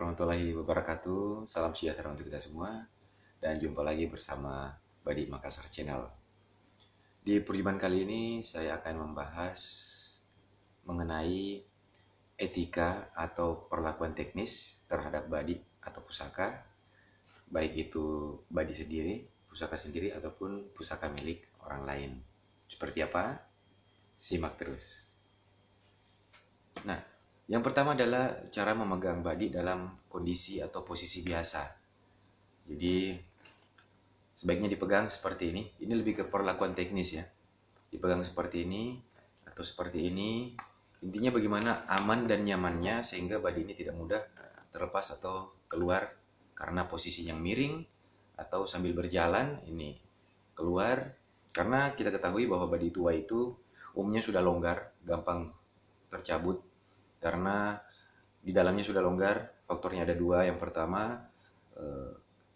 warahmatullahi wabarakatuh. Salam sejahtera untuk kita semua. Dan jumpa lagi bersama Badi Makassar Channel. Di perjumpaan kali ini saya akan membahas mengenai etika atau perlakuan teknis terhadap badi atau pusaka, baik itu badi sendiri, pusaka sendiri, ataupun pusaka milik orang lain. Seperti apa? Simak terus. Nah, yang pertama adalah cara memegang badi dalam kondisi atau posisi biasa. Jadi sebaiknya dipegang seperti ini. Ini lebih ke perlakuan teknis ya. Dipegang seperti ini atau seperti ini. Intinya bagaimana aman dan nyamannya sehingga badi ini tidak mudah terlepas atau keluar karena posisi yang miring atau sambil berjalan ini keluar. Karena kita ketahui bahwa badi tua itu umumnya sudah longgar, gampang tercabut. Karena di dalamnya sudah longgar, faktornya ada dua. Yang pertama,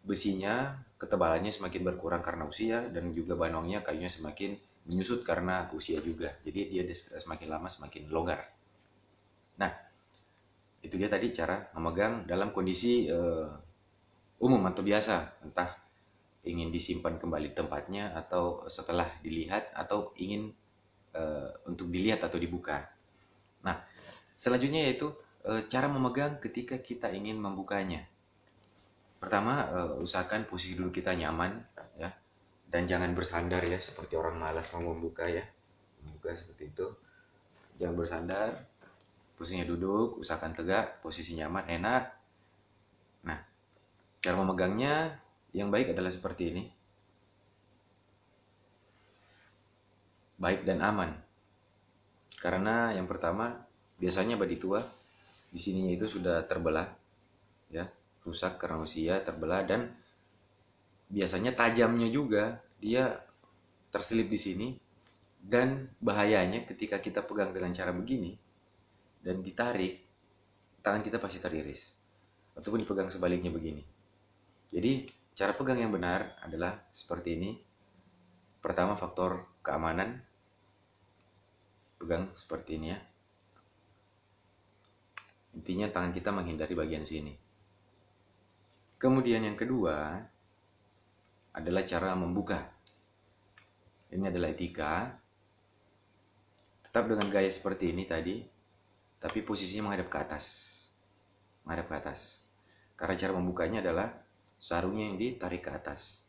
besinya, ketebalannya semakin berkurang karena usia, dan juga banongnya, kayunya semakin menyusut karena usia juga. Jadi dia semakin lama semakin longgar. Nah, itu dia tadi cara memegang dalam kondisi umum atau biasa, entah ingin disimpan kembali tempatnya atau setelah dilihat atau ingin untuk dilihat atau dibuka. Nah, selanjutnya yaitu cara memegang ketika kita ingin membukanya. Pertama, usahakan posisi duduk kita nyaman ya, dan jangan bersandar ya seperti orang malas mau membuka ya. Membuka seperti itu. Jangan bersandar. Posisinya duduk, usahakan tegak, posisi nyaman, enak. Nah, cara memegangnya yang baik adalah seperti ini. Baik dan aman. Karena yang pertama, biasanya badi tua di sininya itu sudah terbelah ya, rusak karena usia, terbelah, dan biasanya tajamnya juga dia terselip di sini. Dan bahayanya ketika kita pegang dengan cara begini dan ditarik, tangan kita pasti teriris ataupun dipegang sebaliknya begini. Jadi cara pegang yang benar adalah seperti ini. Pertama, faktor keamanan, pegang seperti ini ya. Intinya tangan kita menghindari bagian sini. Kemudian yang kedua adalah cara membuka. Ini adalah etika. Tetap dengan gaya seperti ini tadi, tapi posisinya menghadap ke atas. Menghadap ke atas. Karena cara membukanya adalah sarungnya yang ditarik ke atas.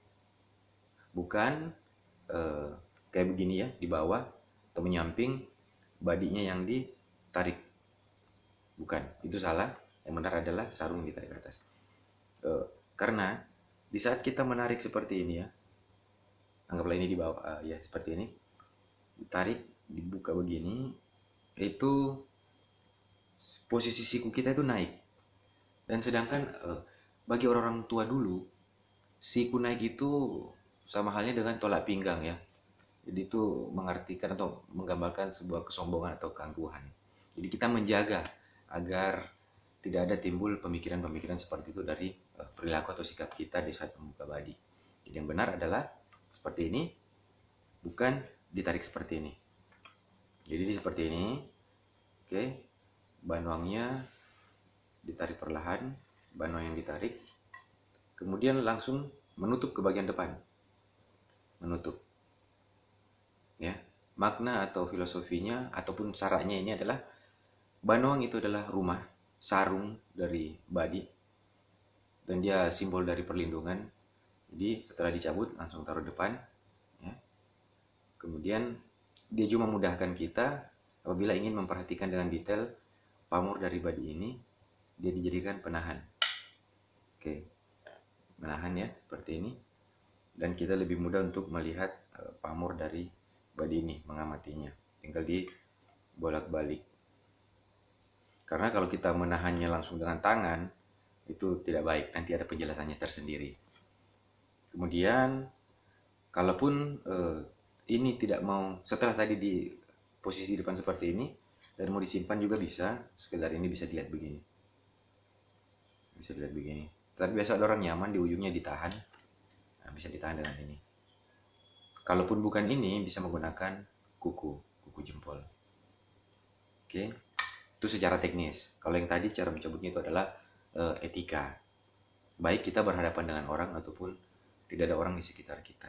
Bukan kayak begini ya, di bawah atau menyamping, badinya yang ditarik. Bukan, itu salah. Yang benar adalah sarung yang ditarik ke atas. Karena di saat kita menarik seperti ini ya, anggaplah ini di bawah ya seperti ini, ditarik, dibuka begini, itu posisi siku kita itu naik. Dan sedangkan bagi orang-orang tua dulu, siku naik itu sama halnya dengan tolak pinggang ya. Jadi itu mengartikan atau menggambarkan sebuah kesombongan atau keangkuhan. Jadi kita menjaga agar tidak ada timbul pemikiran-pemikiran seperti itu dari perilaku atau sikap kita di saat membuka badi. Jadi yang benar adalah seperti ini, bukan ditarik seperti ini. Jadi seperti ini, oke, banwangnya ditarik perlahan, banwang yang ditarik, kemudian langsung menutup ke bagian depan, menutup. Ya, makna atau filosofinya ataupun syaratnya ini adalah banwang itu adalah rumah, sarung dari badi, dan dia simbol dari perlindungan. Jadi setelah dicabut langsung taruh depan ya. Kemudian dia juga memudahkan kita apabila ingin memperhatikan dengan detail pamor dari badi ini, dia dijadikan penahan. Oke, menahan ya seperti ini, dan kita lebih mudah untuk melihat pamor dari badi ini, mengamatinya. Tinggal dibolak-balik. Karena kalau kita menahannya langsung dengan tangan, itu tidak baik, nanti ada penjelasannya tersendiri. Kemudian, kalaupun ini tidak mau, setelah tadi di posisi depan seperti ini, dan mau disimpan juga bisa, sekedar ini bisa dilihat begini. Bisa dilihat begini. Tapi biasa ada orang nyaman, di ujungnya ditahan. Nah, bisa ditahan dengan ini. Kalaupun bukan ini, bisa menggunakan kuku jempol. Oke. Itu secara teknis. Kalau yang tadi cara mencabutnya itu adalah etika. Baik kita berhadapan dengan orang ataupun tidak ada orang di sekitar kita.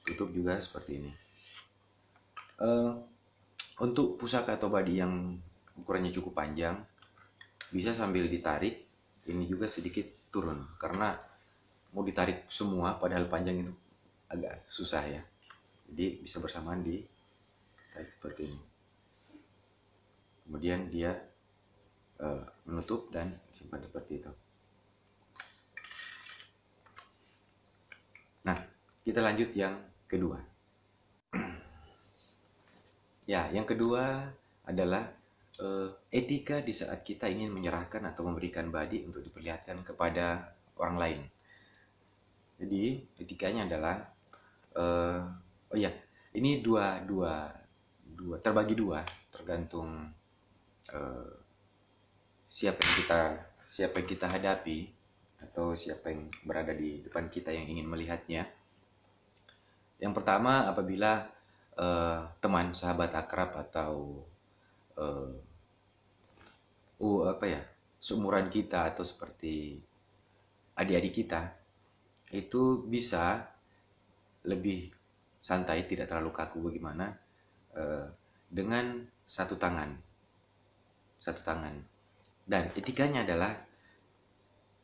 Tutup juga seperti ini. Untuk pusaka atau badi yang ukurannya cukup panjang, bisa sambil ditarik, ini juga sedikit turun. Karena mau ditarik semua padahal panjang itu agak susah ya. Jadi bisa bersamaan ditarik seperti ini. Kemudian dia menutup dan simpan seperti itu. Nah, kita lanjut yang kedua. Ya, yang kedua adalah etika di saat kita ingin menyerahkan atau memberikan badi untuk diperlihatkan kepada orang lain. Jadi etikanya adalah ini terbagi dua, tergantung siapa yang kita hadapi atau siapa yang berada di depan kita yang ingin melihatnya. Yang pertama, apabila teman, sahabat akrab atau seumuran kita atau seperti adik-adik kita, itu bisa lebih santai, tidak terlalu kaku bagaimana, dengan satu tangan. Dan etikanya adalah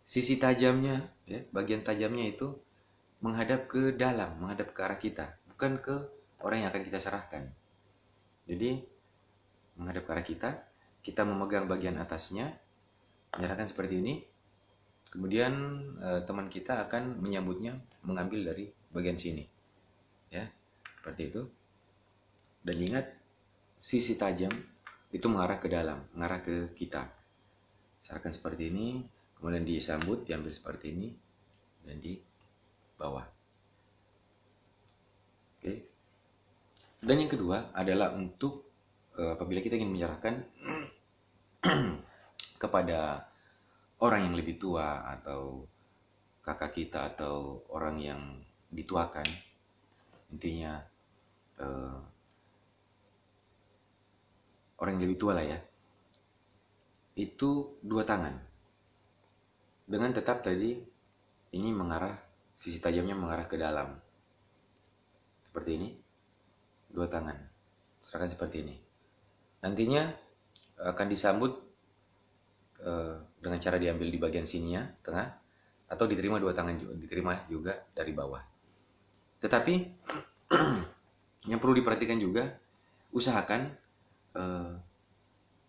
sisi tajamnya, ya, bagian tajamnya itu menghadap ke dalam, menghadap ke arah kita, bukan ke orang yang akan kita serahkan. Jadi menghadap ke arah kita memegang bagian atasnya, menyerahkan seperti ini. Kemudian teman kita akan menyambutnya, mengambil dari bagian sini, ya, seperti itu. Dan ingat, sisi tajam itu mengarah ke dalam, mengarah ke kita. Serahkan seperti ini, kemudian disambut, diambil seperti ini, dan di bawah. Oke. Dan yang kedua adalah untuk apabila kita ingin menyerahkan kepada orang yang lebih tua atau kakak kita atau orang yang dituakan, intinya orang yang lebih tua lah ya, itu dua tangan, dengan tetap tadi ini mengarah, sisi tajamnya mengarah ke dalam seperti ini, dua tangan, serahkan seperti ini. Nantinya akan disambut dengan cara diambil di bagian sininya, tengah, atau diterima dua tangan juga, diterima juga dari bawah. Tetapi yang perlu diperhatikan juga, usahakan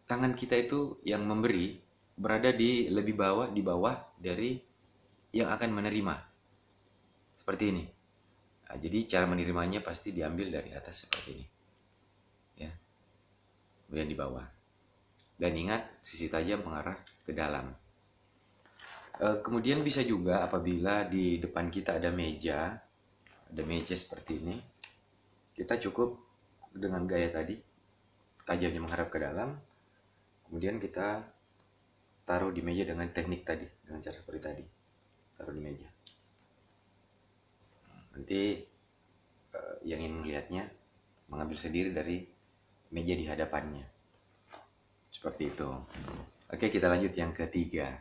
tangan kita itu yang memberi berada di lebih bawah, di bawah dari yang akan menerima, seperti ini. Nah, jadi cara menerimanya pasti diambil dari atas seperti ini, ya, kemudian di bawah. Dan ingat, sisi tajam mengarah ke dalam. Kemudian bisa juga apabila di depan kita ada meja seperti ini, kita cukup dengan gaya tadi, tajamnya menghadap ke dalam, kemudian kita taruh di meja dengan teknik tadi, dengan cara seperti tadi, taruh di meja. Nanti yang ingin melihatnya mengambil sendiri dari meja di hadapannya, seperti itu. Oke, kita lanjut yang ketiga.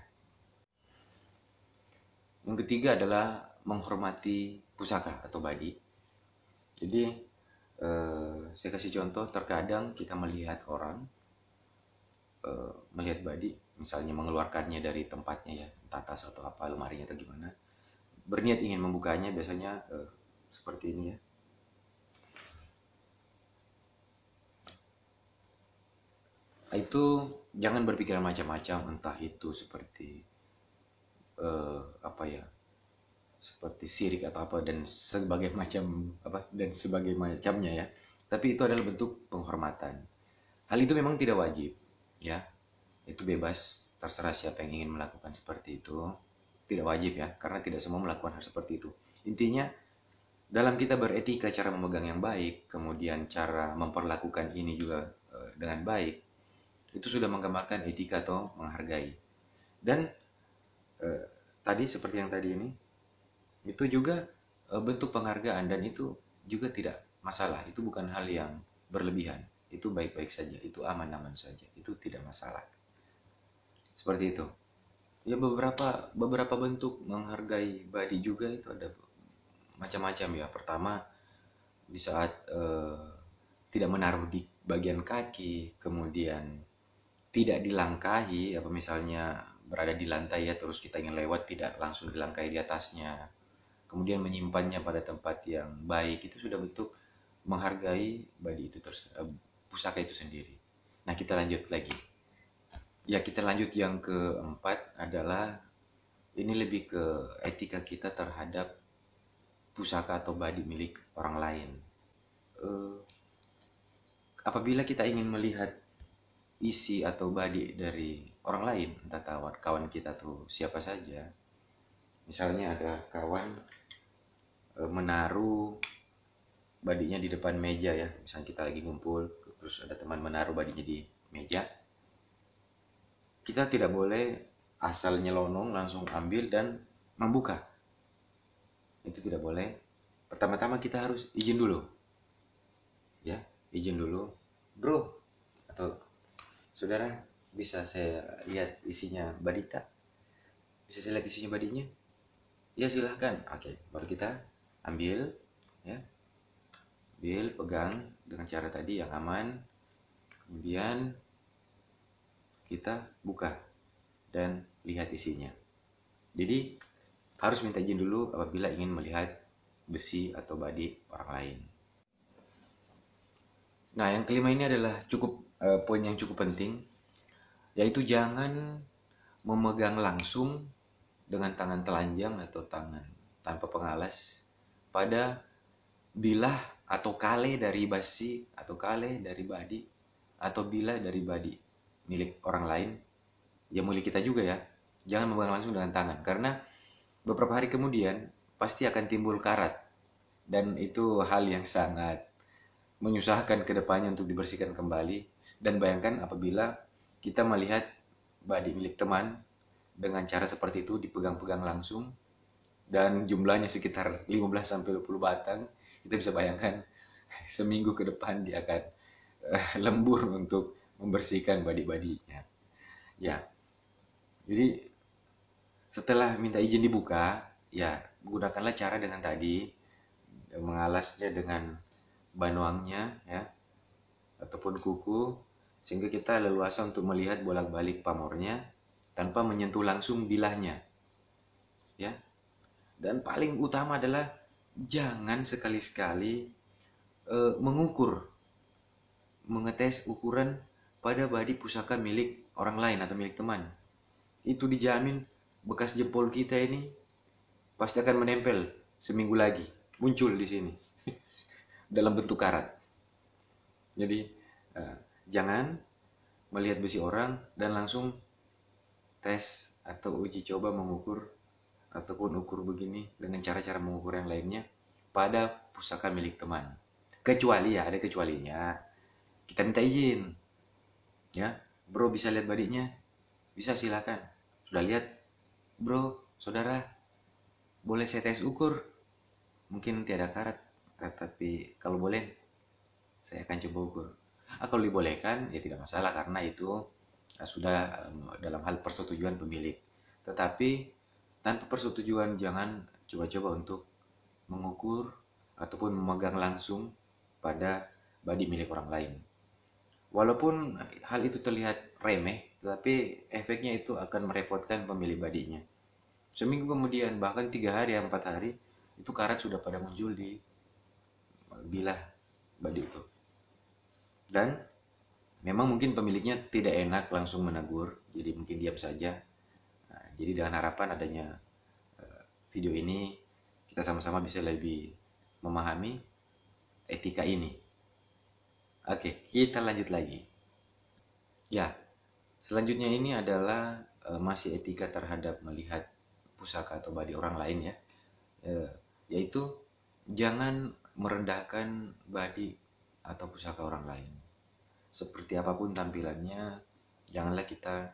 Yang ketiga adalah menghormati pusaka atau badi. Jadi saya kasih contoh, terkadang kita melihat orang melihat badi, misalnya mengeluarkannya dari tempatnya ya, entah tas atau apa, lemarinya atau gimana, berniat ingin membukanya, biasanya seperti ini ya. Itu jangan berpikiran macam-macam, entah itu seperti seperti syirik atau apa dan sebagai macamnya ya. Tapi itu adalah bentuk penghormatan. Hal itu memang tidak wajib ya. Itu bebas, terserah siapa yang ingin melakukan seperti itu. Tidak wajib ya, karena tidak semua melakukan hal seperti itu. Intinya dalam kita beretika, cara memegang yang baik, kemudian cara memperlakukan ini juga dengan baik, itu sudah menggambarkan etika atau menghargai. Dan tadi seperti yang tadi ini, itu juga bentuk penghargaan, dan itu juga tidak masalah. Itu bukan hal yang berlebihan, itu baik-baik saja, itu aman-aman saja, itu tidak masalah. Seperti itu. Ya beberapa bentuk menghargai body juga itu ada macam-macam ya. Pertama, di saat tidak menaruh di bagian kaki, kemudian tidak dilangkahi, apa misalnya berada di lantai ya, terus kita ingin lewat tidak langsung dilangkahi di atasnya, kemudian menyimpannya pada tempat yang baik, itu sudah bentuk menghargai body itu pusaka itu sendiri. Nah, kita lanjut lagi. Ya, kita lanjut yang keempat adalah ini lebih ke etika kita terhadap pusaka atau body milik orang lain. Apabila kita ingin melihat isi atau body dari orang lain, entah kawan kita tuh siapa saja, misalnya ada kawan menaruh badinya di depan meja ya, misalnya kita lagi ngumpul, terus ada teman menaruh badinya di meja, kita tidak boleh asal nyelonong langsung ambil dan membuka. Itu tidak boleh. Pertama-tama kita harus izin dulu. Ya, izin dulu. Bro, atau saudara, bisa saya lihat isinya badita? Bisa saya lihat isinya badinya? Ya, silahkan. Oke, baru kita ambil, ya. Ambil, pegang dengan cara tadi yang aman. Kemudian kita buka dan lihat isinya. Jadi harus minta izin dulu apabila ingin melihat besi atau badi orang lain. Nah, yang kelima ini adalah poin yang cukup penting, yaitu jangan memegang langsung dengan tangan telanjang atau tangan tanpa pengalas pada bilah atau kale dari besi atau kale dari badi atau bilah dari badi milik orang lain, ya milik kita juga ya. Jangan memegang langsung dengan tangan, karena beberapa hari kemudian pasti akan timbul karat, dan itu hal yang sangat menyusahkan ke depannya untuk dibersihkan kembali. Dan bayangkan apabila kita melihat badi milik teman dengan cara seperti itu, dipegang-pegang langsung, dan jumlahnya sekitar 15-20 batang, kita bisa bayangkan seminggu ke depan dia akan lembur untuk membersihkan badi-badinya. Ya, jadi setelah minta izin dibuka, ya gunakanlah cara dengan tadi, mengalasnya dengan banuangnya ya, ataupun kuku, sehingga kita leluasa untuk melihat bolak-balik pamornya tanpa menyentuh langsung bilahnya. Ya. Dan paling utama adalah jangan sekali-sekali mengetes ukuran pada badi pusaka milik orang lain atau milik teman. Itu dijamin bekas jempol kita ini pasti akan menempel seminggu lagi, muncul di sini dalam bentuk karat. Jadi jangan melihat besi orang dan langsung tes atau uji coba mengukur ataupun ukur begini dengan cara-cara mengukur yang lainnya pada pusaka milik teman. Kecuali ya, ada kecualinya. Kita minta izin. Ya, bro bisa lihat badinya? Bisa, silakan. Sudah lihat? Bro, saudara, boleh saya tes ukur? Mungkin tiada karat, tapi kalau boleh saya akan coba ukur. Kalau dibolehkan ya tidak masalah, karena itu sudah dalam hal persetujuan pemilik. Tetapi tanpa persetujuan jangan coba-coba untuk mengukur ataupun memegang langsung pada badi milik orang lain. Walaupun hal itu terlihat remeh, tetapi efeknya itu akan merepotkan pemilik badinya. Seminggu kemudian, bahkan 3 hari, 4 hari, itu karat sudah pada muncul di bilah badi itu. Dan memang mungkin pemiliknya tidak enak langsung menegur, jadi mungkin diam saja. Nah, jadi dengan harapan adanya video ini, kita sama-sama bisa lebih memahami etika ini. Oke, kita lanjut lagi. Ya, selanjutnya ini adalah masih etika terhadap melihat pusaka atau badi orang lain ya. Yaitu jangan merendahkan badi atau pusaka orang lain. Seperti apapun tampilannya, janganlah kita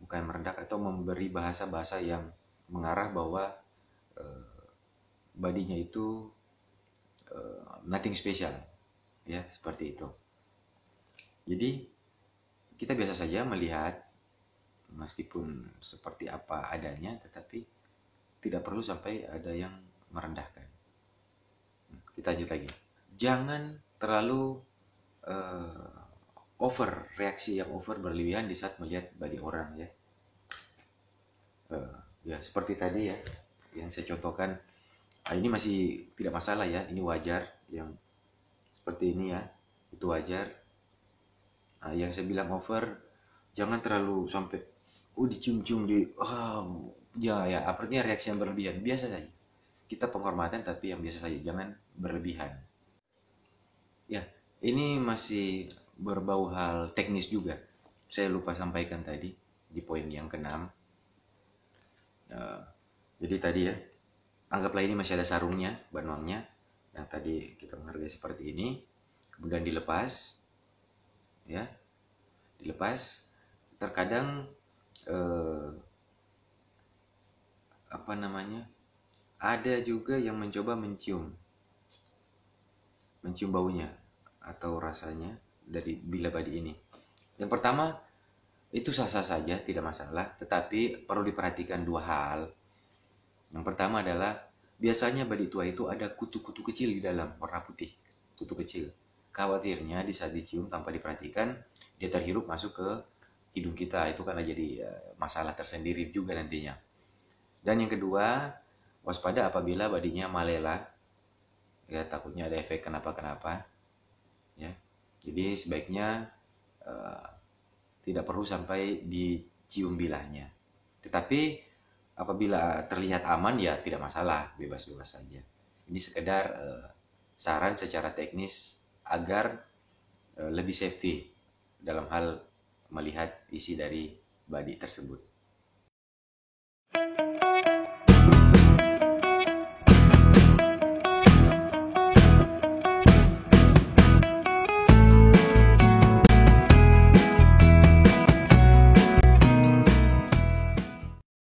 bukan merendahkan atau memberi bahasa-bahasa yang mengarah bahwa badinya itu nothing special, ya seperti itu. Jadi kita biasa saja melihat meskipun seperti apa adanya, tetapi tidak perlu sampai ada yang merendahkan. Kita lanjut lagi. Jangan terlalu reaksi yang over berlebihan di saat melihat body orang ya. Ya seperti tadi ya, yang saya contohkan. Ini masih tidak masalah ya, ini wajar yang seperti ini ya, itu wajar. Yang saya bilang over, jangan terlalu sampai dicium-cium ya artinya reaksi yang berlebihan. Biasa saja, kita penghormatan tapi yang biasa saja, jangan berlebihan ya. Ini masih berbau hal teknis juga, saya lupa sampaikan tadi di poin yang ke-6. Jadi tadi ya, anggaplah ini masih ada sarungnya, banwangnya yang tadi kita menghargai seperti ini, kemudian dilepas ya, dilepas. Terkadang ada juga yang mencoba mencium baunya atau rasanya dari bila badi ini. Yang pertama, itu sah-sah saja, tidak masalah, tetapi perlu diperhatikan dua hal. Yang pertama adalah biasanya badi tua itu ada kutu-kutu kecil di dalam, warna putih, kutu kecil. Khawatirnya di saat dicium tanpa diperhatikan, dia terhirup masuk ke hidung kita, itu kan jadi masalah tersendiri juga nantinya. Dan yang kedua, waspada apabila badinya malela, ya takutnya ada efek kenapa-kenapa ya. Jadi sebaiknya tidak perlu sampai dicium bilahnya. Tetapi apabila terlihat aman ya tidak masalah, bebas-bebas saja. Ini sekedar saran secara teknis agar lebih safety dalam hal melihat isi dari badi tersebut.